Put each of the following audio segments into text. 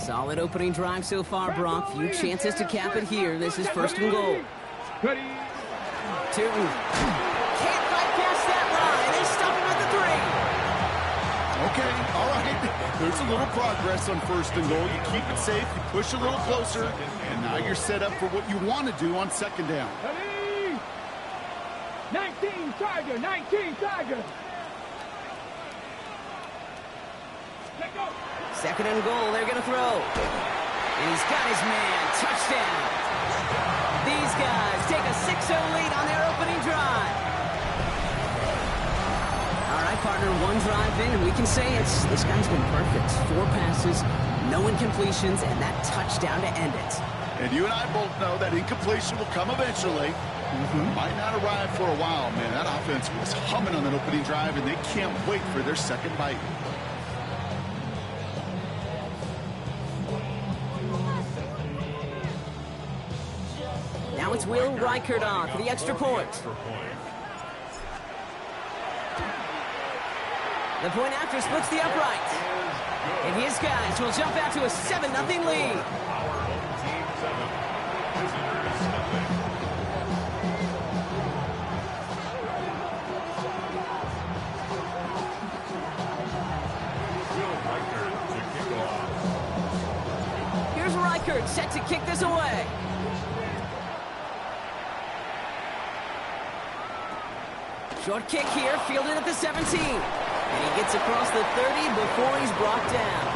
Solid opening drive so far, Brock. Few chances to cap it here. This is first and goal. Ready. Two. Can't fight past that line. They stop him at the 3. Okay, all right. There's a little progress on first and goal. You keep it safe, you push a little closer, and now you're set up for what you want to do on second down. Ready. 19 Tiger, 19 Tiger. Let go. Second and goal, they're going to throw. And he's got his man. Touchdown. These guys take a 6-0 lead on their opening drive. All right, partner, one drive in, and we can say this guy's been perfect. 4 passes, no incompletions, and that touchdown to end it. And you and I both know that incompletion will come eventually. Might not arrive for a while, man. That offense was humming on that opening drive, and they can't wait for their second bite. Now it's Will Reichert on for the extra point. The point after splits the upright. And his guys will jump out to a 7-0 lead. Here's Reichert set to kick this away. Short kick here, fielded at the 17. And he gets across the 30 before he's brought down.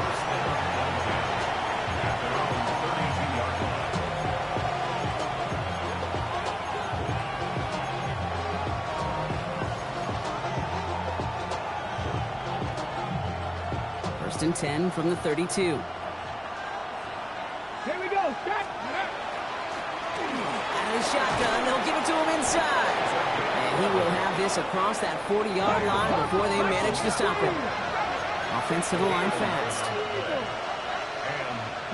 First and 10 from the 32. Here we go. Stop. Out of the shotgun, they'll give it to him inside. And he will have this across that 40-yard line before they manage to stop him. Offense to the line fast.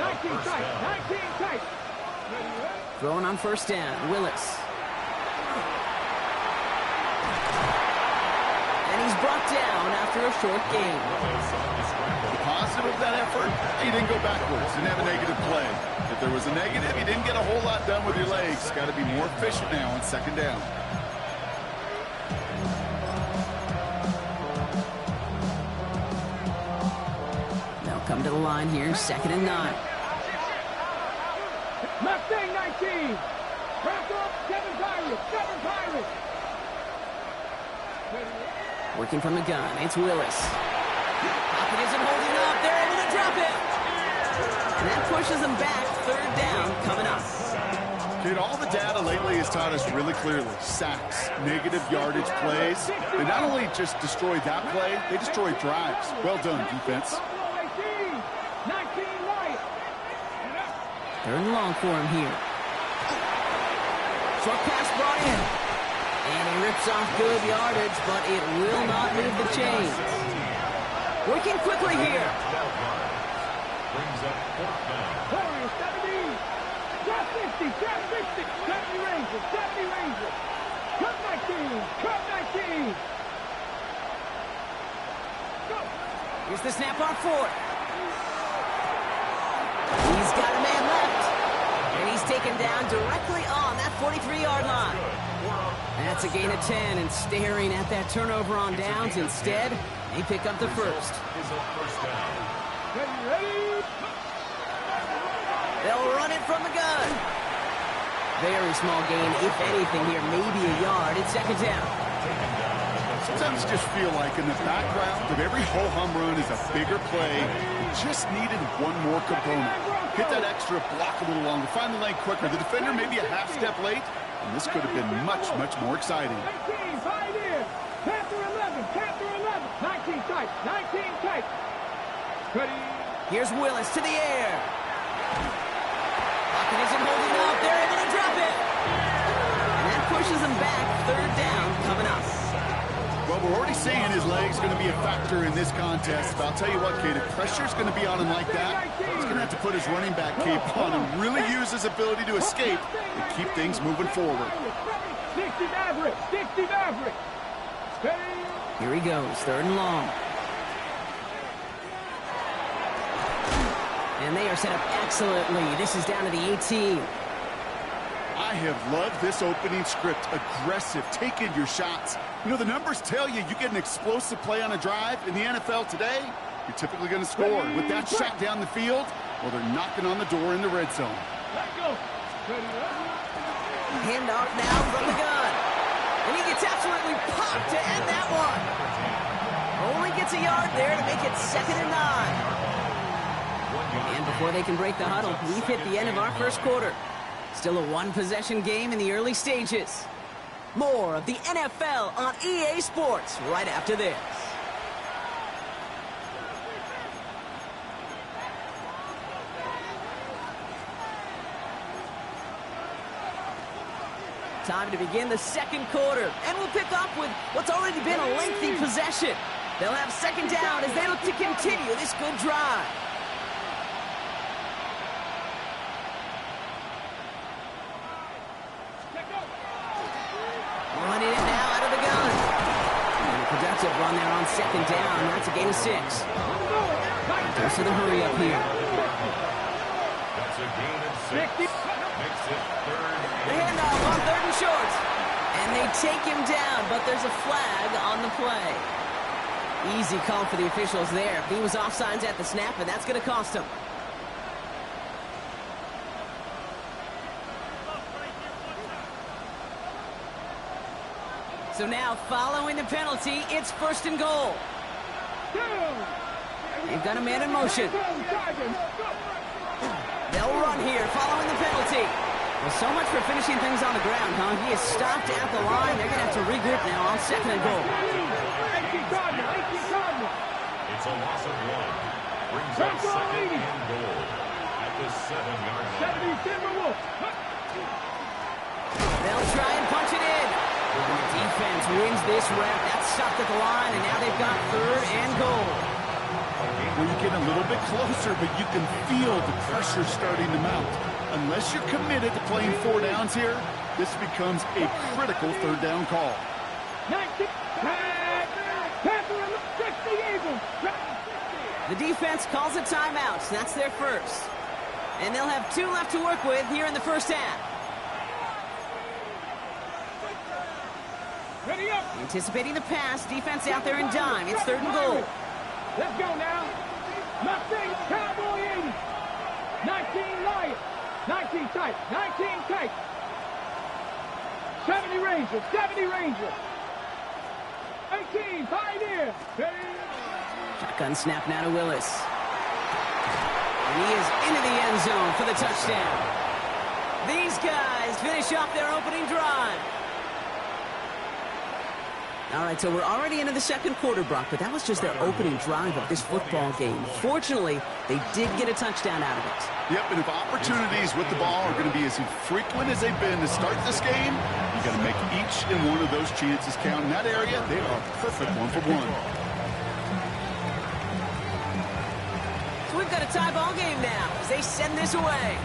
19 tight. 19 tight. Throwing on first down, Willis. And he's brought down after a short gain. The positive of that effort, he didn't go backwards, didn't have a negative play. If there was a negative, you didn't get a whole lot done with your legs. Got to be more efficient now on second down. Come to the line here, second and 9. Mustang 19. Back up, 7 Pirates, 7 Pirates. Working from the gun, it's Willis. Pocket isn't holding up, they're able to drop it. And that pushes them back, third down coming up. Dude, all the data lately has taught us really clearly. Sacks, negative yardage plays. They not only just destroy that play, they destroy drives. Well done, defense. 19 right. Third and long for him here. Short pass brought in. And he rips off good yardage, but it will not move the chains. Working quickly here. Brings up fourth down. 70. Drop 50. Drop 60. 70 Rangers. 70 Rangers. Cut 19. Cut 19. Go. Here's the snap on 4th. He's got a man left. And he's taken down directly on that 43-yard line. That's a gain of 10, and staring at that turnover on downs. Instead, they pick up the first. Ready. They'll run it from the gun. Very small gain, if anything here, maybe a yard. It's second down. Sometimes you just feel like in the background of every ho-hum run is a bigger play. You just needed one more component. Hit that extra block a little longer. Find the lane quicker. The defender maybe a half step late, and this could have been much, much more exciting. 19, right in. Panther 11, Panther 11. 19 tight, 19 tight. Ready. Here's Willis to the air. Pocket isn't holding up. They're able to drop it. And that pushes them back. Third down coming up. Well, we're already seeing his legs going to be a factor in this contest. But I'll tell you what, Kate, if pressure's going to be on him like that, he's going to have to put his running back cape on and really use his ability to escape and keep things moving forward. 60 average, 60 average. Here he goes, third and long. And they are set up excellently. This is down to the 18. I have loved this opening script. Aggressive, taking your shots. You know, the numbers tell you get an explosive play on a drive. In the NFL today, you're typically going to score. With that shot down the field, well, they're knocking on the door in the red zone. Let go. Handoff now from the gun. And he gets absolutely popped to end that one. Only gets a yard there to make it 2nd and 9. And before they can break the huddle, we've hit the end of our first quarter. Still a one-possession game in the early stages. More of the NFL on EA Sports right after this. Time to begin the second quarter, and we'll pick up with what's already been a lengthy possession. They'll have 2nd down as they look to continue this good drive. Running it now out of the gun. And a productive run there on 2nd down. That's a gain of 6. Goes to the hurry up here. That's a gain of 6. Makes it 3rd. The handoff on 3rd and short. And they take him down, but there's a flag on the play. Easy call for the officials there. He was offsides at the snap, and that's going to cost him. So now, following the penalty, it's 1st and goal. They've got a man in motion. They'll run here, following the penalty. Well, so much for finishing things on the ground, huh? He is stopped at the line. They're going to have to regroup now on 2nd and goal. It's a loss of 1. Brings up 2nd and goal at the 7-yard line. They'll try and punch it in. And the defense wins this rep. That's stopped at the line, and now they've got 3rd and goal. Well, you get a little bit closer, but you can feel the pressure starting to mount. Unless you're committed to playing 4 downs here, this becomes a critical 3rd down call. The defense calls a timeout. That's their first. And they'll have 2 left to work with here in the first half. Ready up. Anticipating the pass, defense out there in dime. It's 3rd and goal. Let's go now. Nothing, Cowboy 80. 19 Lions. 19 tight. 19 tight. 70 Rangers. 70 Rangers. 18 Pioneer. Shotgun snap now to Willis. And he is into the end zone for the touchdown. These guys finish off their opening drive. All right, so we're already into the second quarter, Brock, but that was just their opening drive of this football game. Fortunately, they did get a touchdown out of it. Yep, and if opportunities with the ball are going to be as infrequent as they've been to start this game, you got to make each and one of those chances count. In that area, they are perfect 1-for-1. So we've got a tie ball game now as they send this away.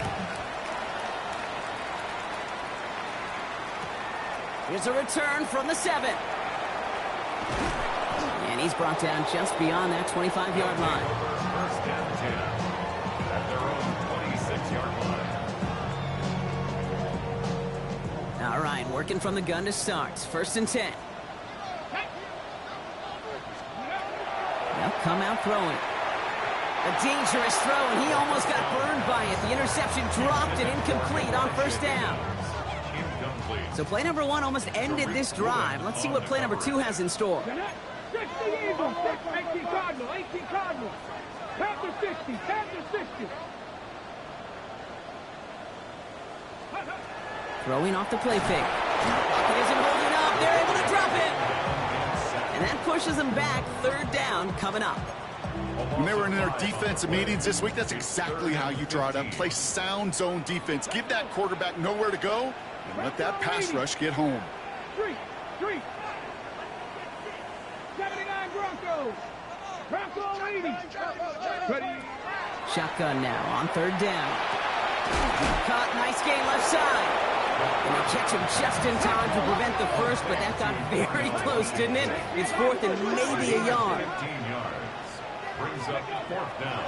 Here's a return from the 7. And he's brought down just beyond that 25-yard line. First and 10 at their own 26-yard line. All right, working from the gun to start. 1st and 10. They'll come out throwing. A dangerous throw, and he almost got burned by it. The interception dropped and incomplete on 1st down. So play number 1 almost ended this drive. Let's see what play number 2 has in store. 60 Eagles, 18 Cardinal, 18 Cardinal. Count to 60, count to 60. Throwing off the play fake. Pocket isn't holding up. They're able to drop it. And that pushes them back. 3rd down coming up. When they were in their defensive meetings this week, that's exactly how you draw it up. Play sound zone defense. Give that quarterback nowhere to go and let that pass rush get home. 3. 79 Broncos. Bronco 80. Ready. Shotgun now on 3rd down. Caught, nice gain left side. And they catch him just in time to prevent the first, but that got very close, didn't it? It's 4th and maybe a yard. 15 yards. Brings up 4th down.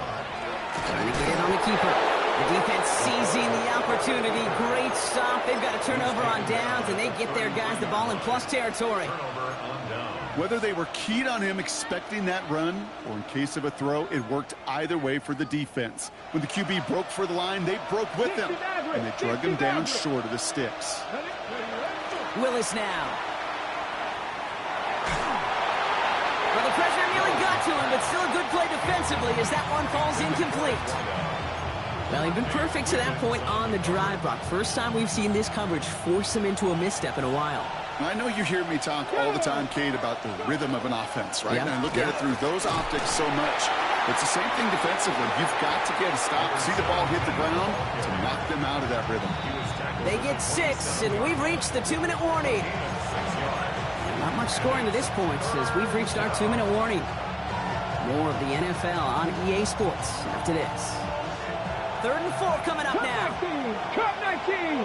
Trying to get it on the keeper. The defense seizing the opportunity. Great stop. They've got a turnover on downs, and they get their guys the ball in plus territory. Turnover on down. Whether they were keyed on him expecting that run or in case of a throw, it worked either way for the defense. When the QB broke for the line, they broke with him, and they drug him down short of the sticks. Willis now. Well, the pressure nearly got to him, but still a good play defensively as that one falls incomplete. Well, he'd been perfect to that point on the drive, Brock. First time we've seen this coverage force him into a misstep in a while. I know you hear me talk all the time, Kate, about the rhythm of an offense, right? Yeah. And I look at it through those optics so much. It's the same thing defensively. You've got to get a stop, see the ball hit the ground to knock them out of that rhythm. They get 6, and we've reached the 2-minute warning. Not much scoring to this point as we've reached our 2-minute warning. More of the NFL on EA Sports after this. 3rd and 4 coming up now. Cut 19.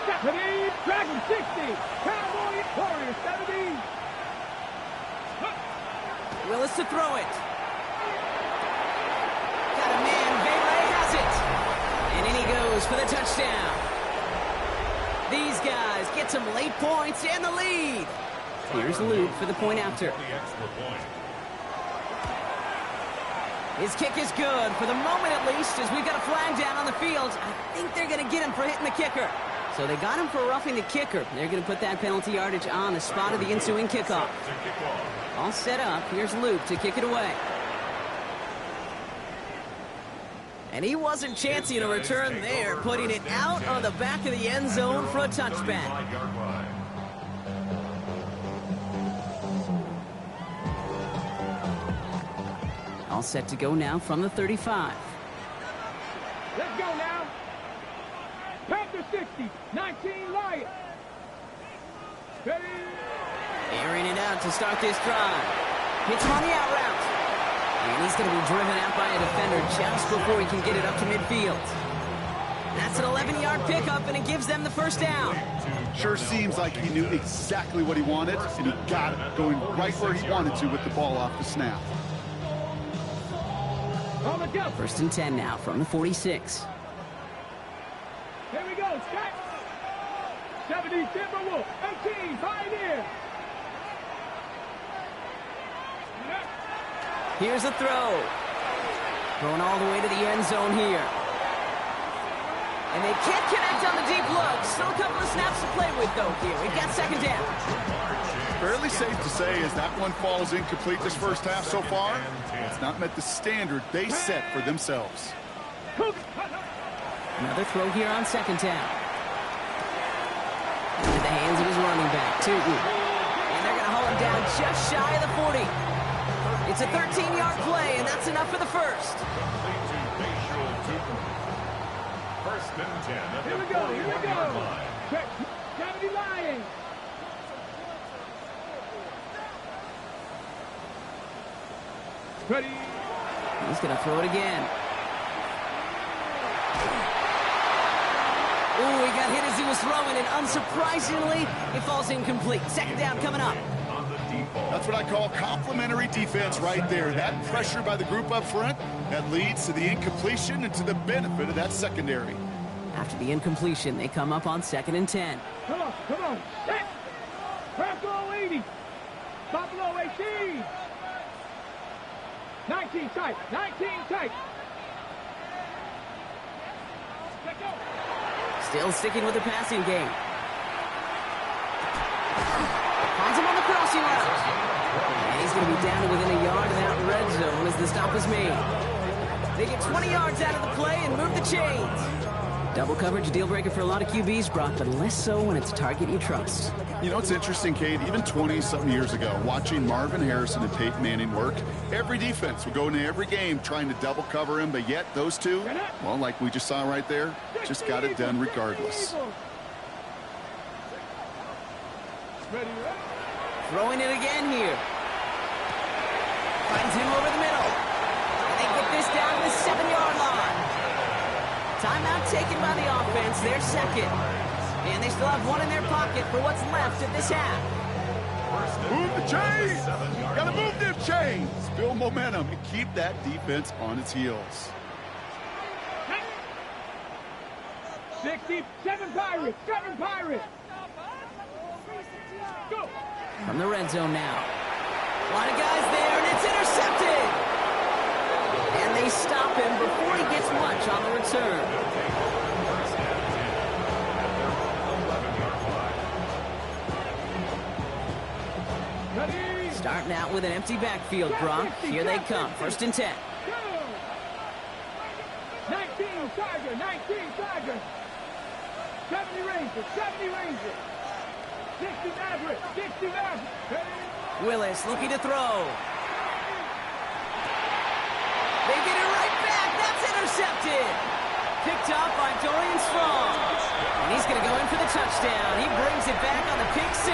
70. Dragon 60. Cowboy Warrior 70. Willis to throw it. Got a man. Vele has it. And in he goes for the touchdown. These guys get some late points and the lead. Here's Luke for the point after. The extra point. His kick is good, for the moment at least, as we've got a flag down on the field. I think they're going to get him for hitting the kicker. So they got him for roughing the kicker. They're going to put that penalty yardage on the spot of the ensuing kickoff. All set up. Here's Luke to kick it away. And he wasn't chancing a return there, putting it out on the back of the end zone for a touchback. All set to go now from the 35. Let's go now. Panther 60. 19 Lions. Ready. Airing it out to start this drive. Hits him on the out route. And he's going to be driven out by a defender just before he can get it up to midfield. That's an 11-yard pickup, and it gives them the first down. Sure seems like he knew exactly what he wanted, and he got it, going right where he wanted to with the ball off the snap. On the go. 1st and 10 now from the 46. Here we go. Scott. 70 Timberwolf. 18 Pioneer. Here's a throw. Going all the way to the end zone here. And they can't connect on the deep look. Still a couple of snaps to play with, though, here. We've got 2nd down. Fairly safe to say as that one falls incomplete this first half so far, it's not met the standard they set for themselves. Another throw here on 2nd down. Into the hands of his running back, too. And they're going to haul him down just shy of the 40. It's a 13-yard play, and that's enough for the first. 1st and 10 at Here we the go. Here we 41-yard go. line. 70 Lions. Ready. He's going to throw it again. Ooh, he got hit as he was throwing, and unsurprisingly, it falls incomplete. 2nd down coming up. On the default. That's what I call complimentary defense right there. That pressure by the group up front, that leads to the incompletion and to the benefit of that secondary. After the incompletion, they come up on 2nd and 10. Come on. Come on. Set. Buffalo 80. Buffalo 18. 19 tight. 19 tight. Let's go. Still sticking with the passing game. Finds him on the crossing route. And he's going to be down to within a yard of that red zone as the stop is made. They get 20 yards out of the play and move the chains. Double coverage, a deal breaker for a lot of QBs, Brock, but less so when it's a target you trust. You know, it's interesting, Kate, even 20-something years ago, watching Marvin Harrison and Peyton Manning work, every defense would go into every game trying to double cover him, but yet those two, well, like we just saw right there, just got it done regardless. Ready. Throwing it again here. Finds him over the middle. And they get this down to the 7-yard line. Timeout taken by the offense, their 2nd. And they still have one in their pocket for what's left of this half. Move the chains! Gotta move them chains! build momentum and keep that defense on its heels. 67 Pirates, 7 Pirates. Go. From the red zone now. A lot of guys there, and it's intercepted. And they stop him before he gets much on the return. Starting out with an empty backfield, Gronk. Here they come. 1st and 10. 19 Tiger, 19 Tiger. 70 Rangers, 70 Rangers. 60 Maverick, 60 Maverick. Willis looking to throw. They get it right back. That's intercepted. Picked up by Dorian Strong. And he's going to go in for the touchdown. He brings it back on the pick 6.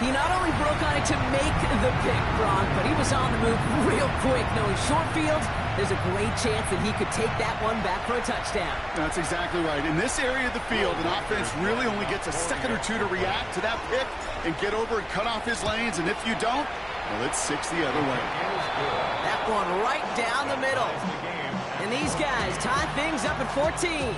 He not only broke on it to make the pick, Gronk, but he was on the move real quick. Knowing short fields, there's a great chance that he could take that one back for a touchdown. That's exactly right. In this area of the field, an offense really only gets a second or two to react to that pick and get over and cut off his lanes. And if you don't, well, it's 6 the other way. That one right down the middle. And these guys tie things up at 14.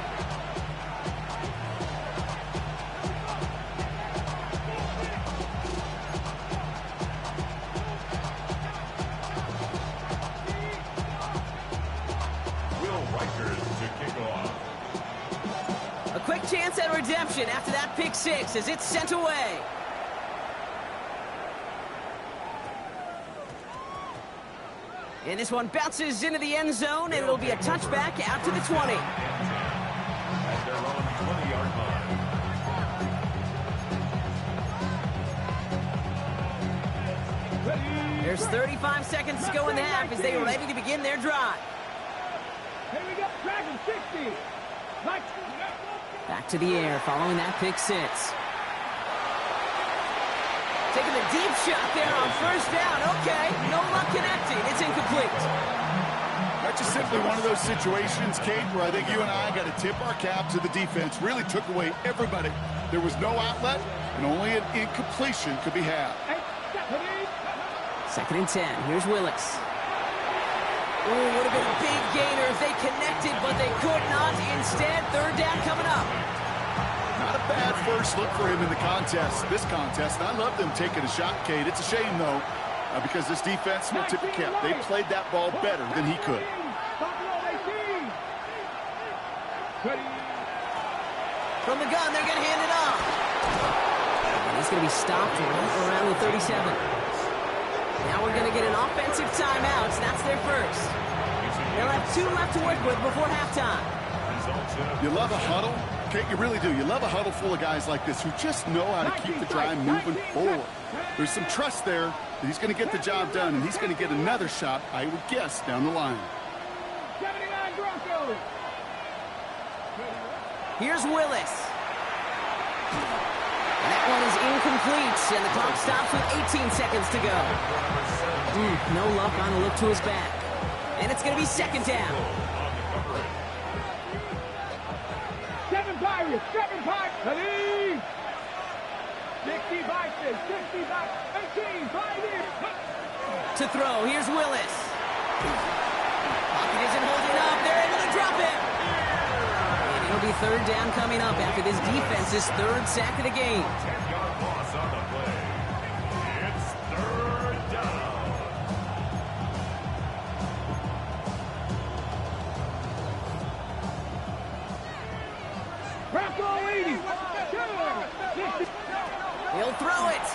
Quick chance at redemption after that pick 6 as it's sent away. And this one bounces into the end zone, and it'll be a touchback out to the 20. At their own 20-yard line. There's 35 seconds to go in the half as they are ready to begin their drive. Here we go, Dragon 60. Back to the air following that pick 6. Taking the deep shot there on 1st down. Okay, no luck connecting. It's incomplete. That's just simply one of those situations, Kate, where I think you and I got to tip our cap to the defense. Really took away everybody. There was no outlet, and only an incompletion could be had. 2nd and 10. Here's Willis. Ooh, would have been a big gainer if they connected, but they could not. Instead, 3rd down coming up. Not a bad first look for him in the contest, this contest. And I love them taking a shot, Kate. It's a shame, though, because this defense will tip the cap. They played that ball better than he could. From the gun, they're going to hand it off. And he's going to be stopped right around the 37. Now we're going to get an offensive timeout, so that's their first. They'll have 2 left to work with before halftime. You love a huddle? Kate, you really do. You love a huddle full of guys like this who just know how to keep the drive moving forward. There's some trust there that he's going to get the job done, and he's going to get another shot, I would guess, down the line. 79 Broncos. Here's Willis. And that one is incomplete, and the clock stops with 18 seconds to go. No luck on the look to his back. And it's going to be 2nd down. 7 Pirates, 7 Pirates. Ready? 60 Vikings, 60 Vikings, 18, 5 in. To throw, here's Willis. Pocket isn't holding up. They're able to drop it. And it'll be 3rd down coming up after this defense's 3rd sack of the game. 10-yard loss on the play. It's 3rd down. Bronco 80. He'll throw it.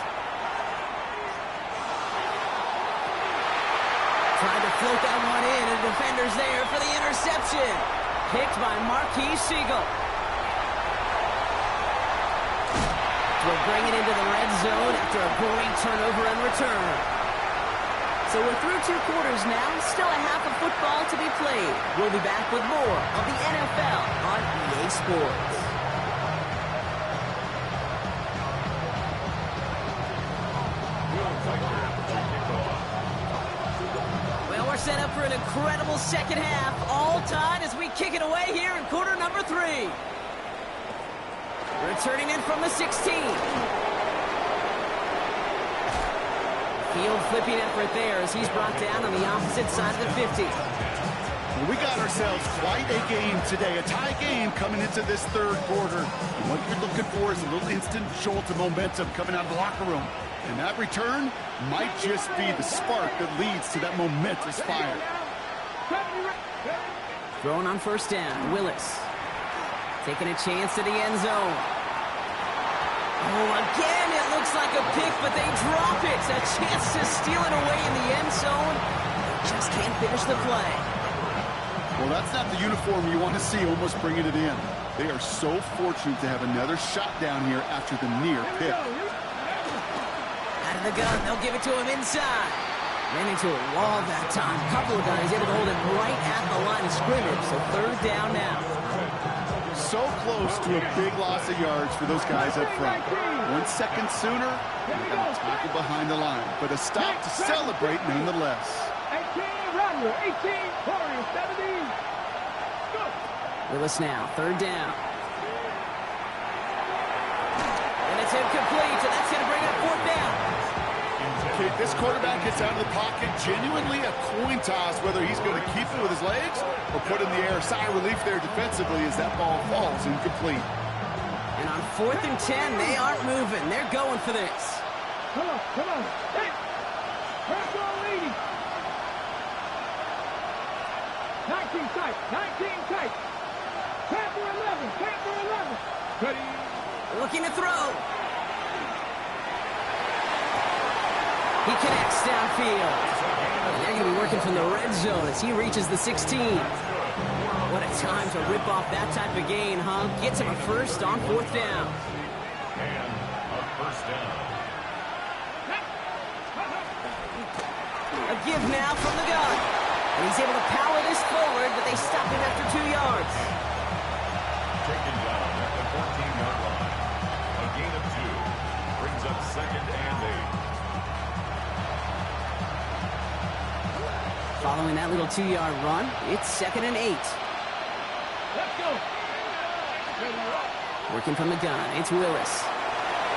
Tried to float that one in, and the defender's there for the interception. Picked by Marquis Siegel. We'll bring it into the red zone after a great turnover and return. So we're through 2 quarters now. Still a half of football to be played. We'll be back with more of the NFL on EA Sports. Well, we're set up for an incredible second half. All tied as we kick it away here in quarter number 3. Returning in from the 16. Field flipping effort there as he's brought down on the opposite side of the 50. We got ourselves quite a game today, a tie game coming into this third quarter. And what you're looking for is a little instant jolt of momentum coming out of the locker room. And that return might just be the spark that leads to that momentous fire. Throwing on first down, Willis. Taking a chance to the end zone. Oh, again, it looks like a pick, but they drop it. A chance to steal it away in the end zone. They just can't finish the play. Well, that's not the uniform you want to see almost bringing it in. They are so fortunate to have another shot down here after the near pick. Out of the gun, they'll give it to him inside. Ran into a wall that time. A couple of guys able to hold him right at the line of scrimmage, so third down now. So close to a big loss of yards for those guys up front. 1 second sooner, and they're going to tackle behind the line. But a stop to celebrate nonetheless. 18, 40, 17. Go. Willis now, third down. And it's incomplete, and that's going to bring up fourth down. Okay, this quarterback gets out of the pocket, genuinely a coin toss whether he's going to keep it with his legs or put it in the air. Sigh of relief there defensively as that ball falls incomplete. And on 4th and 10, they aren't moving. They're going for this. Come on, come on. Hey, press on leading. 19 tight, 19 tight. 10 for 11, 10 for 11. Ready. Looking to throw. He connects downfield. And they're going to be working from the red zone as he reaches the 16. What a time to rip off that type of gain, huh? Gets him a first on 4th down. And a first down. A give now from the gun. And he's able to power this forward, but they stop him after 2 yards. Taken down at the 14-yard line. A gain of 2. Brings up 2nd and 8. Following that little 2-yard run, it's 2nd and 8. Let's go. Working from the gun, it's Willis.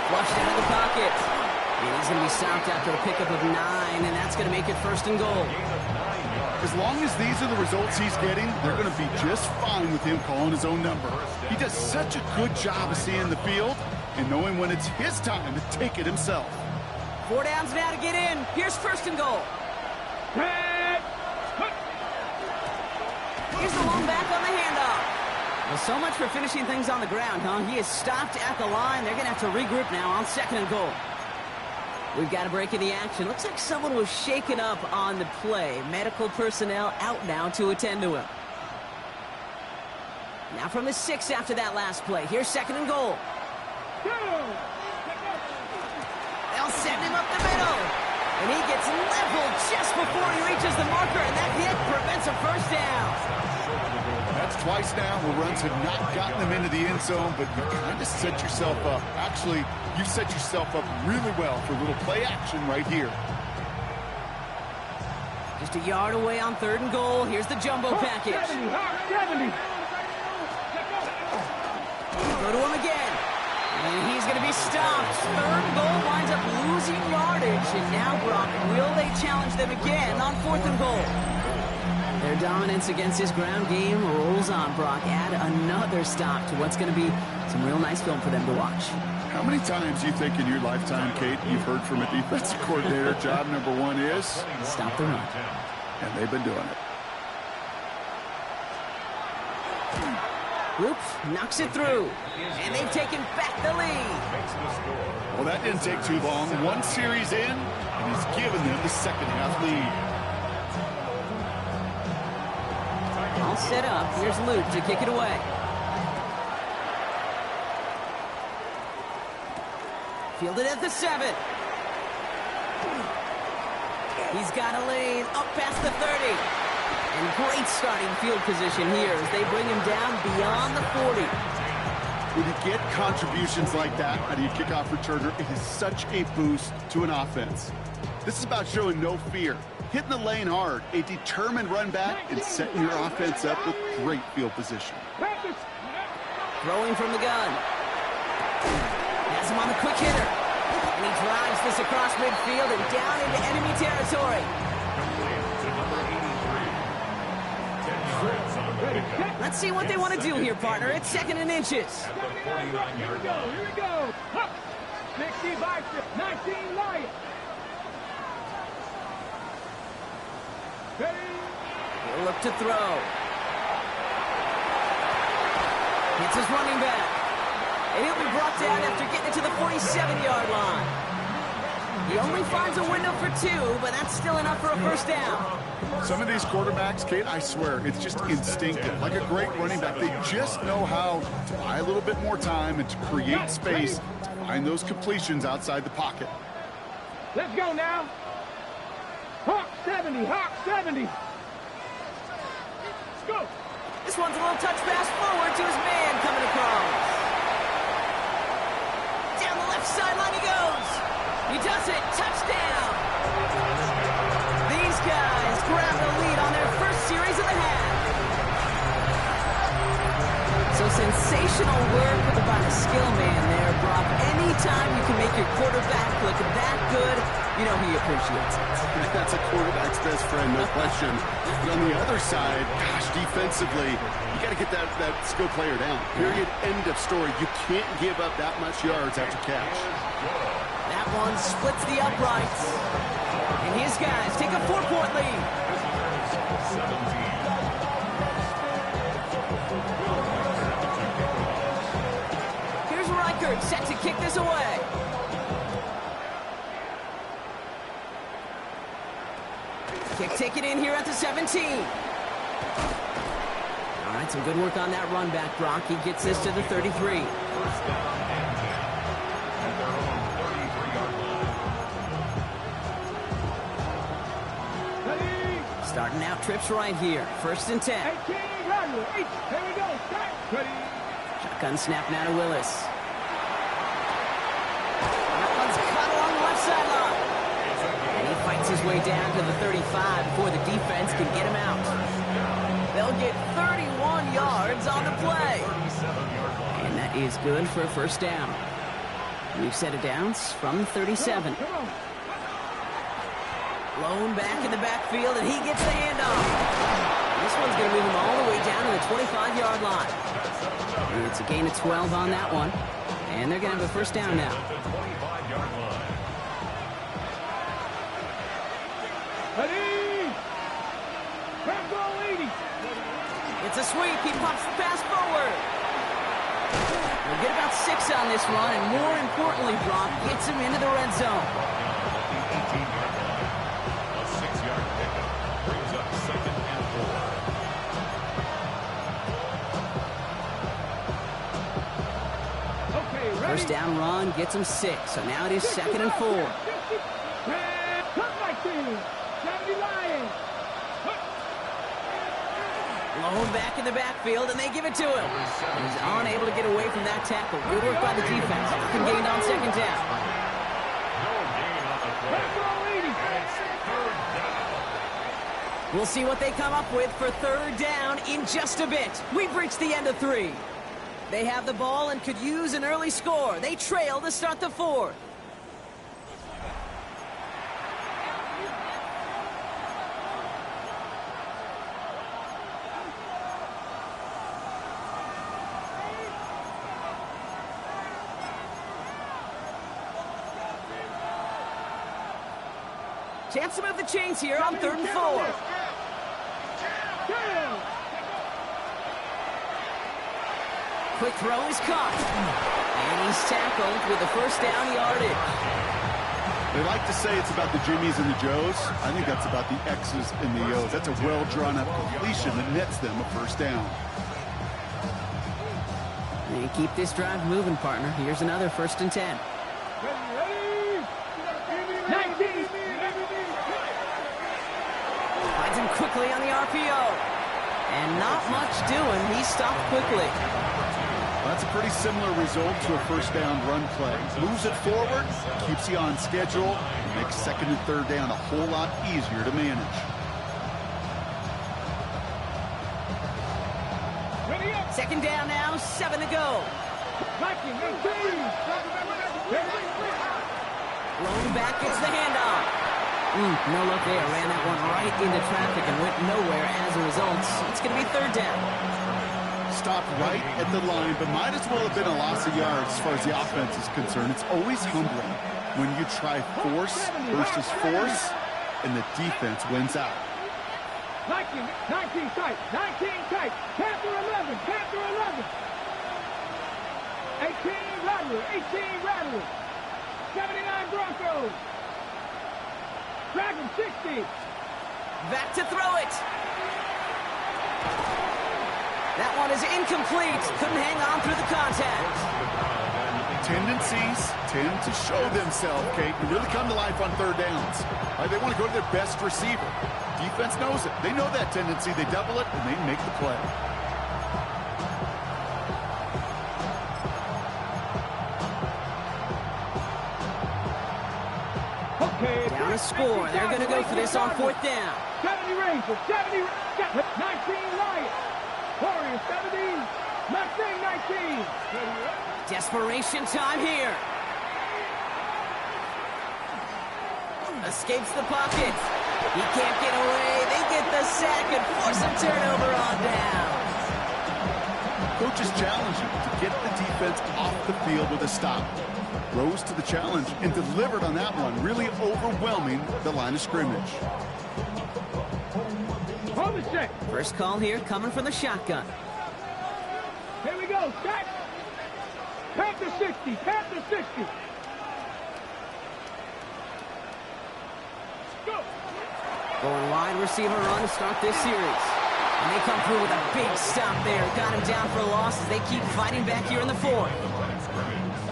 Flushed out of the pocket. And he's going to be stopped after a pickup of 9, and that's going to make it 1st and goal. As long as these are the results he's getting, they're going to be just fine with him calling his own number. He does such a good job of seeing the field and knowing when it's his time to take it himself. 4 downs now to get in. Here's 1st and goal. Here's the long back on the handoff. Well, so much for finishing things on the ground, huh? He is stopped at the line. They're going to have to regroup now on 2nd and goal. We've got a break in the action. Looks like someone was shaken up on the play. Medical personnel out now to attend to him. Now from the 6 after that last play. Here's 2nd and goal. They'll send him up the middle. And he gets leveled just before he reaches the marker. And that hit prevents a first down. That's twice now where runs have not gotten them into the end zone, but you kind of set yourself up. Actually, you set yourself up really well for a little play action right here. Just a yard away on 3rd and goal. Here's the jumbo package. 70. Go to him again. And he's going to be stopped. 3rd and goal winds up losing yardage. And now, Brock, will they challenge them again on 4th and goal? Their dominance against his ground game rolls on, Brock. Add another stop to what's going to be some real nice film for them to watch. How many times do you think in your lifetime, Kate, you've heard from a defensive coordinator, job number 1 is? Stop the run. And they've been doing it. Oops, knocks it through. And they've taken back the lead. Well, that didn't take too long. 1 series in, and he's given them the second half lead. All set up. Here's Luke to kick it away. Fielded at the 7. He's got a lane up past the 30. And great starting field position here as they bring him down beyond the 40. When you get contributions like that out of your kickoff returner, it is such a boost to an offense. This is about showing no fear, hitting the lane hard, a determined run back, and setting your offense up with great field position. Throwing from the gun. Has him on the quick hitter. And he drives this across midfield and down into enemy territory. Let's see what they want to do here, partner. It's 2nd and inches. Here we go. Up. 60 Bicep, 19 Lion. He'll look to throw. It's his running back. And he'll be brought down after getting it to the 47-yard line. He only finds a window for 2, but that's still enough for a first down. Some of these quarterbacks, Kate, I swear, it's just instinctive. Like a great running back, they just know how to buy a little bit more time and to create space to find those completions outside the pocket. Let's go now. Hawk 70, Hawk 70. Let's go. This one's a little touch pass forward to his man coming across. Down the left sideline he goes. He does it. Touchdown. These guys grab the lead on their first series of the half. So sensational work by the skill man there, Brock. Anytime you can make your quarterback look that good, you know he appreciates it. That's a quarterback's best friend, no question. But on the other side, gosh, defensively, you got to get that skill player down. Period, end of story. You can't give up that much yards after catch. That one splits the uprights. And his guys take a 4-point lead. Here's Reichert set to kick this away. Kick taken in here at the 17. All right, some good work on that run back, Brock. He gets this to the 33. Starting out trips right here. 1st and 10. 18, run. 8. There we go. Start. Ready. Shotgun snap now to Willis. That one's cut along the left sideline. And he fights his way down to the 35 before the defense can get him out. They'll get 31 yards on the play. And that is good for a first down. We've set it downs from 37. Come on. Blown back in the backfield, and he gets the handoff. This one's going to move him all the way down to the 25-yard line. And it's a gain of 12 on that one. And they're going to have a first down now. Ready. Back goal 80. It's a sweep. He pops the pass forward. We'll get about 6 on this one, and more importantly, Brock gets him into the red zone. First down run gets him 6, so now it is 2nd and 4. Blown back in the backfield, and they give it to him. He's unable to get away from that tackle. Good work by the defense. Nothing gained on 2nd down. We'll see what they come up with for 3rd down in just a bit. We've reached the end of 3. They have the ball and could use an early score. They trail to start the 4th. Chance to move the chains here on 3rd and 4. Quick throw is caught. And he's tackled with a first down yardage. They like to say it's about the Jimmies and the Joes. I think that's about the X's and the O's. That's a well-drawn-up completion that nets them a first down. And keep this drive moving, partner. Here's another 1st and 10. Finds him quickly on the RPO. And not much doing. He stopped quickly. That's a pretty similar result to a first down run play. Moves it forward, keeps you on schedule, makes 2nd and 3rd down a whole lot easier to manage. 2nd down now, 7 to go. Rolling back, gets the handoff. No look there. Ran that one right into traffic and went nowhere as a result. It's going to be third down. Stopped right at the line, but might as well have been a loss of yards as far as the offense is concerned. It's always humbling when you try force versus force, and the defense wins out. 19 tight, 19 tight, Panther 11, Panther 11. 18 Rattler, 18 Rattler. 79 Broncos. Dragon 60. Back to throw it. That one is incomplete. Couldn't hang on through the contact. Tendencies tend to show themselves, Kate, and really come to life on third downs. They want to go to their best receiver. Defense knows it. They know that tendency. They double it, and they make the play. Okay, down a score. They're going to go for this on fourth down. 70 Rangers, 70, 19 Lions. Warriors 70, Mustang 19. Desperation time here. Escapes the pocket. He can't get away. They get the sack and force a turnover on down. Coaches challenge him to get the defense off the field with a stop. Rose to the challenge and delivered on that one, really overwhelming the line of scrimmage. Hold the check. First call here coming from the shotgun. Here we go, set. Panther 60, Panther 60. Go. Going wide receiver run to start this series. And they come through with a big stop there. Got him down for a loss as they keep fighting back here in the fourth.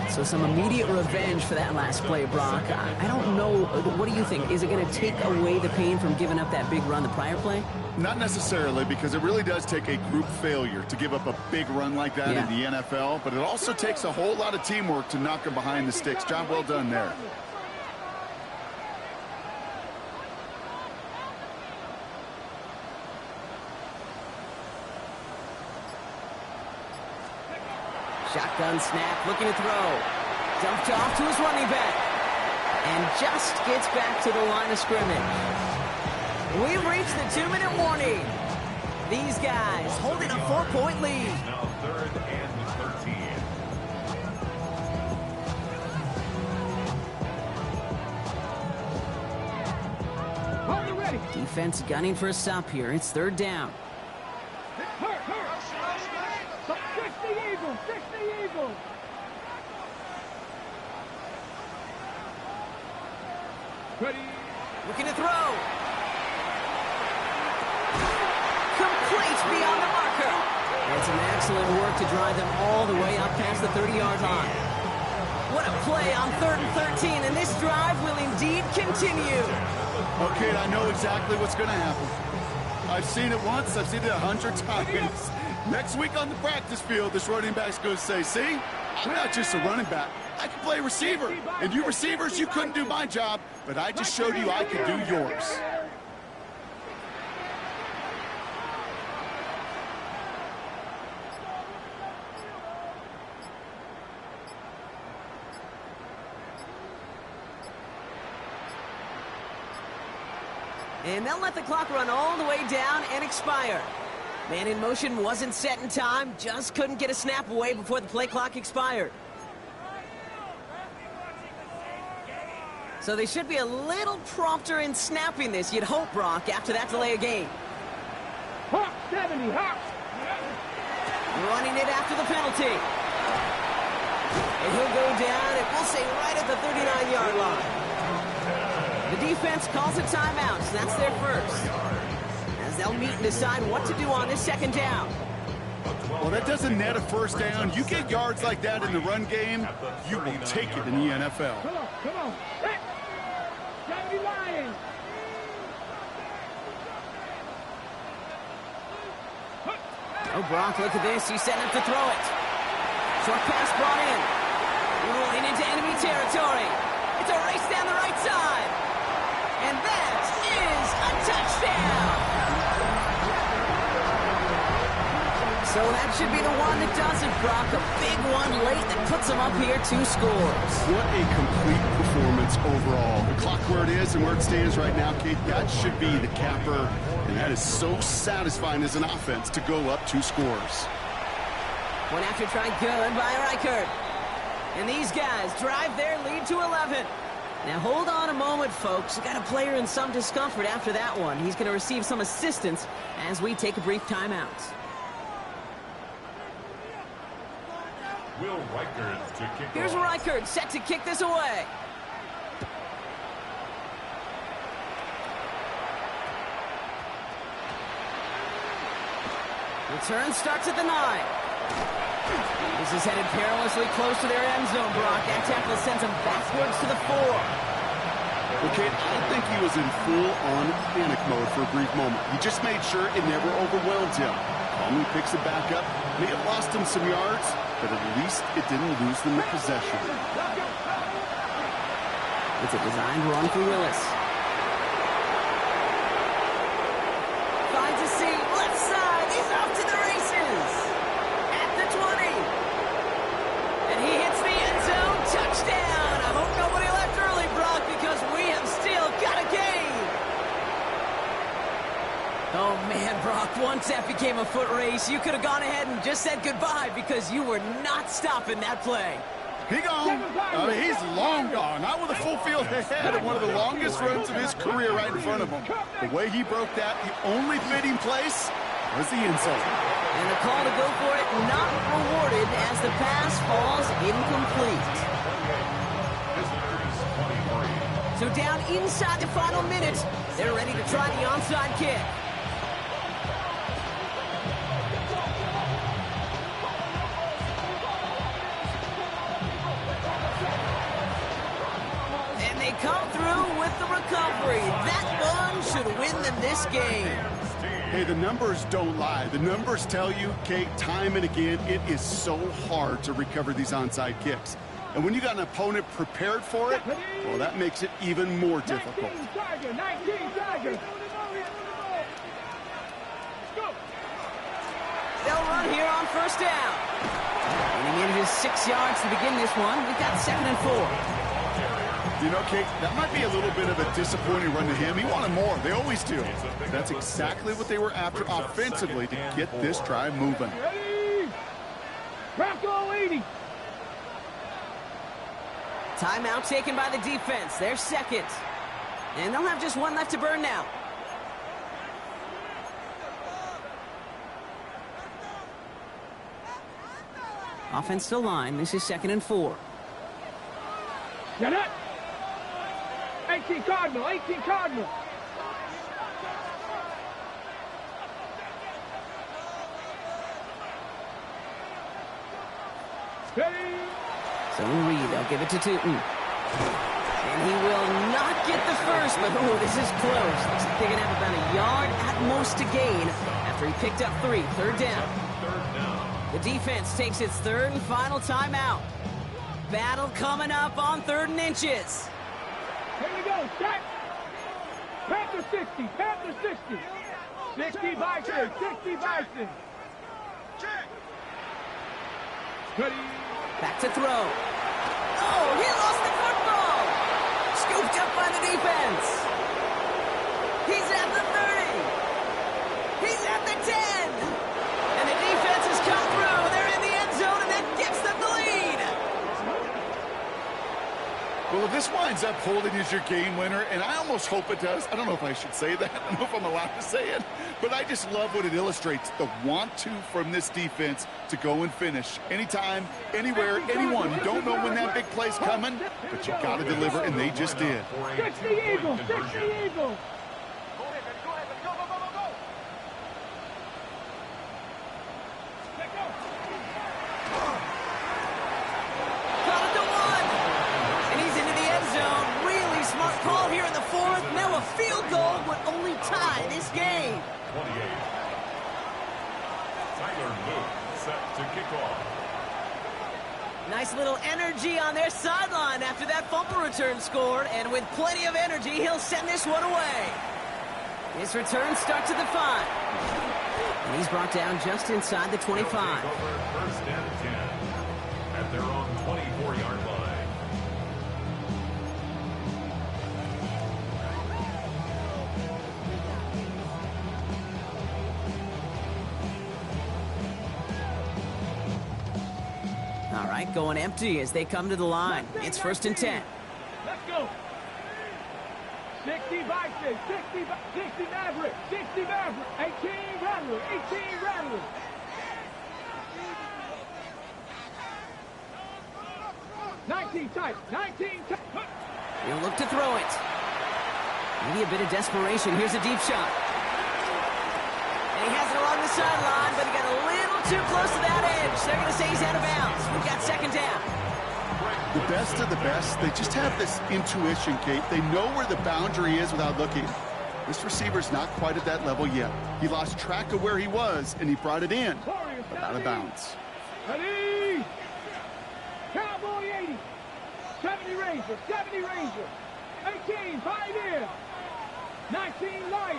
So some immediate revenge for that last play, Brock. I don't know. What do you think? Is it going to take away the pain from giving up that big run the prior play? Not necessarily, because it really does take a group failure to give up a big run like that in the NFL. But it also takes a whole lot of teamwork to knock him behind the sticks. Job well done there. Shotgun snap, looking to throw. Dumped off to his running back. And just gets back to the line of scrimmage. We've reached the 2-minute warning. These guys holding a 4-point lead. Now third and 13. Hold it ready. Defense gunning for a stop here. It's third down. Hurt. 60 Eagles, 60 Eagles. Ready. Looking to throw. Complete beyond the marker. And some excellent work to drive them all the way up past the 30-yard line. What a play on 3rd and 13, and this drive will indeed continue. Okay, I know exactly what's going to happen. I've seen it once. I've seen it 100 times. Next week on the practice field, this running back's going to say, see, I'm not just a running back. I can play receiver. And you receivers, you couldn't do my job, but I just showed you I could do yours. And they'll let the clock run all the way down and expire. Man in motion wasn't set in time, just couldn't get a snap away before the play clock expired. So they should be a little prompter in snapping this, you'd hope, Brock, after that delay of game. Hawk 70, Hawk. Running it after the penalty. And he'll go down, and we'll say right at the 39-yard line. The defense calls a timeout, so that's their first. As they'll meet and decide what to do on this second down. Well, that doesn't net a first down. You get yards like that in the run game, you will take it in the NFL. Come on. Set. 70 Lions. Oh, Brock, look at this. He's setting up to throw it. Short pass brought in. Rolling into enemy territory. It's a race down the right side. And that is a touchdown. So that That should be the one that does it, Brock. A big one late that puts them up here 2 scores. What a complete performance overall. The clock where it is and where it stands right now, Kate, that should be the capper. And that is so satisfying as an offense to go up 2 scores. One after try good by Reichert. And these guys drive their lead to 11. Now hold on a moment, folks. We got a player in some discomfort after that one. He's going to receive some assistance as we take a brief timeout. Will Reichert to kick Here's off. Reichert set to kick this away. Return starts at the 9. This is headed perilously close to their end zone, Brock. That tackle sends him backwards to the 4. Okay, I don't think he was in full-on panic mode for a brief moment. He just made sure it never overwhelmed him. Calmly picks it back up. May have lost him some yards, but at least it didn't lose them the possession. It's a designed run for Willis. Finds a seam, left side. He's off to the races. At the 20. And he hits the end zone. Touchdown. I hope nobody left early, Brock, because we have still got a game. Oh, man, Brock, once that became a foot race, you could have gone ahead and just said goodbye because you were not stopping that play. He gone. I mean, he's long gone. Not with a full field ahead and one of the longest runs of his career right in front of him. The way he broke that, the only fitting place was the end zone. And the call to go for it not rewarded as the pass falls incomplete. So down inside the final minute, they're ready to try the onside kick. And they come through with the recovery. That one should win them this game. Hey, the numbers don't lie. The numbers tell you, Kate, time and again, it is so hard to recover these onside kicks. And when you got an opponent prepared for it, well, that makes it even more difficult. 19 Tiger. They'll run here on first down. Running in just 6 yards to begin this one. We've got 2nd and 4. You know, Kate, that might be a little bit of a disappointing run to him. He wanted more. They always do. That's exactly what they were after offensively to get this drive moving. Ready? Bronco 80. Timeout taken by the defense. They're 2nd. And they'll have just 1 left to burn now. Offensive line. This is 2nd and 4. Get it. 18 Cardinal. Ready? So Reed, they'll give it to Tootin. And he will not get the first, but this is close. Looks like they're going to have about a yard at most to gain after he picked up 3. 3rd down. The defense takes its 3rd and final timeout. Battle coming up on 3rd and inches. Here we go. Check. Panther 60. 60 Bison. Check. Ready? Back to throw. Oh, he lost the football. Scooped up by the defense. He's at the 30. He's at the 10. And the defense has come through. They're in the end zone, and that gives them the lead. Well, if this winds up holding as your game winner, and I almost hope it does. I don't know if I should say that. I don't know if I'm allowed to say it. But I just love what it illustrates, the want-to from this defense to go and finish. Anytime, anywhere, anyone. You don't know when that big play's coming, but you got to deliver, and they just did. 60 Eagles. Call here in the 4th. Now a field goal would only tie this game. 28. Tyler Luke set to kick off. Nice little energy on their sideline after that fumble return scored, and with plenty of energy, he'll send this one away. His return starts at the 5. And he's brought down just inside the 25. First and 10 at their own 24-yard line. All right, going empty as they come to the line. It's first and 10. Let's go. 60 Vikings, 60 Maverick, 60 Maverick, 18 Rattler, 18 Rattler. Nineteen tight, 19 tight. He'll look to throw it. Maybe a bit of desperation. Here's a deep shot. And he has it along the sideline, but he got a little too close to that edge. They're going to say he's out of bounds. We've got second down. The best of the best, they just have this intuition, Kate. They know where the boundary is without looking. This receiver's not quite at that level yet. He lost track of where he was, and he brought it in, but out of bounds. Ready? Cowboy 80. 70 Ranger, 70 Ranger. 18, Pioneer. 19, Lion.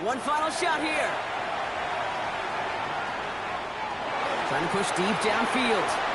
One final shot here. Trying to push deep downfield.